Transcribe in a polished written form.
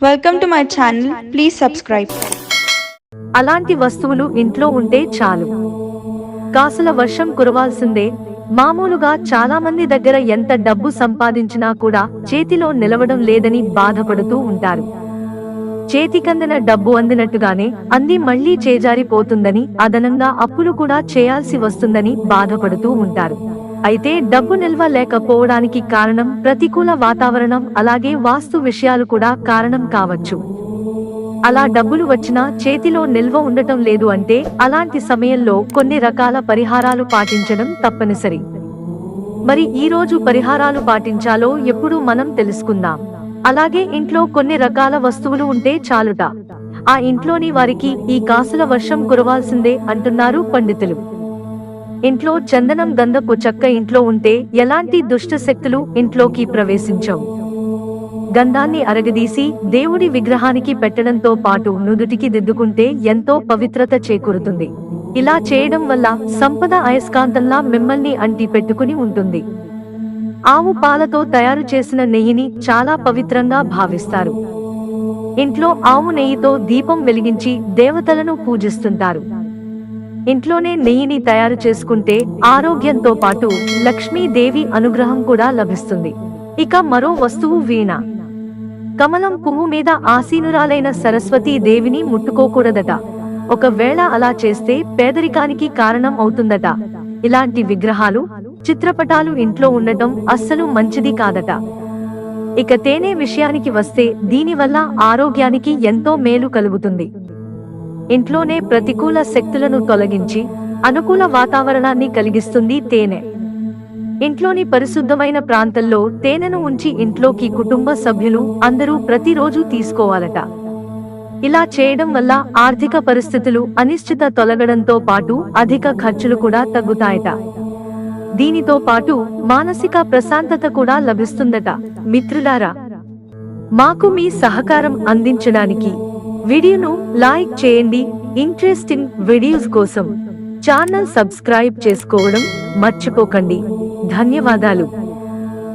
Welcome to my channel. Please subscribe. అలాంటి వస్తువులు ఇంట్లో ఉంటే చాలు, కాసుల వర్షం కురవాల్సిందే. మామూలుగా చాలా మంది దగ్గర ఎంత డబ్బు సంపాదించినా కూడా చేతిలో నిలవడం లేదని బాధపడుతూ ఉంటారు. చేతికందిన డబ్బు అందినట్టుగానే అంది మళ్లీ చేజారిపోతుందని, అదనంగా అప్పులు కూడా చేయాల్సి వస్తుందని బాధపడుతూ ఉంటారు. అయితే డబ్బు నిల్వ లేకపోవడానికి కారణం ప్రతికూల వాతావరణం, అలాగే వాస్తు విషయాలు కూడా కారణం కావచ్చు. అలా డబ్బులు వచ్చినా చేతిలో నిల్వ ఉండటం లేదు అంటే అలాంటి సమయంలో కొన్ని రకాల పరిహారాలు పాటించడం తప్పనిసరి. మరి ఈ రోజు పరిహారాలు పాటించాలో ఎప్పుడు మనం తెలుసుకుందాం. అలాగే ఇంట్లో కొన్ని రకాల వస్తువులు ఉంటే చాలుట, ఆ ఇంట్లోని వారికి ఈ కాసుల వర్షం కురవాల్సిందే అంటున్నారు పండితులు. ఇంట్లో చందనం, గంధపు చెక్క ఇంట్లో ఉంటే ఎలాంటి దుష్ట శక్తులు ఇంట్లోకి ప్రవేశించవు. గంధాన్ని అరగదీసి దేవుడి విగ్రహానికి పెట్టడంతో పాటు నుదుటికి దిద్దుకుంటే ఎంతో పవిత్రత చేకూరుతుంది. ఇలా చేయడం వల్ల సంపద అయస్కాంతంలా మిమ్మల్ని అంటి పెట్టుకుని ఉంటుంది. ఆవు పాలతో తయారు చేసిన నెయ్యిని చాలా పవిత్రంగా భావిస్తారు. ఇంట్లో ఆవు నెయ్యితో దీపం వెలిగించి దేవతలను పూజిస్తుంటారు. ఇంట్లోనే నెయ్యిని తయారు చేసుకుంటే ఆరోగ్యంతో పాటు లక్ష్మీదేవి అనుగ్రహం కూడా లభిస్తుంది. ఇక మరో వస్తువు వీణ. కమలం పువ్వు మీద ఆసీనురాలైన సరస్వతీ దేవిని ముట్టుకోకూడదట. ఒకవేళ అలా చేస్తే పేదరికానికి కారణం అవుతుందట. ఇలాంటి విగ్రహాలు, చిత్రపటాలు ఇంట్లో ఉండటం అస్సలు మంచిది కాదట. ఇక తేనె విషయానికి వస్తే దీనివల్ల ఆరోగ్యానికి ఎంతో మేలు కలుగుతుంది. ఇంట్లోనే ప్రతికూల శక్తులను తొలగించి అనుకూల వాతావరణాన్ని కలిగిస్తుంది తేనె. ఇంట్లోని పరిశుద్ధమైన ప్రాంతంలో తేనెను ఉంచి ఇంట్లోకి కుటుంబ సభ్యులు అందరూ ప్రతిరోజు తీసుకోవాలట. ఇలా చేయడం వల్ల ఆర్థిక పరిస్థితులు అనిశ్చిత తొలగడంతో పాటు అధిక ఖర్చులు కూడా తగ్గుతాయట. దీనితో పాటు మానసిక ప్రశాంతత కూడా లభిస్తుందట. మిత్రులారా, మాకు మీ సహకారం అందించడానికి వీడియోను లైక్ చేయండి. ఇంట్రెస్టింగ్ వీడియోస్ కోసం ఛానల్ సబ్స్క్రైబ్ చేసుకోవడం మర్చిపోకండి. ధన్యవాదాలు.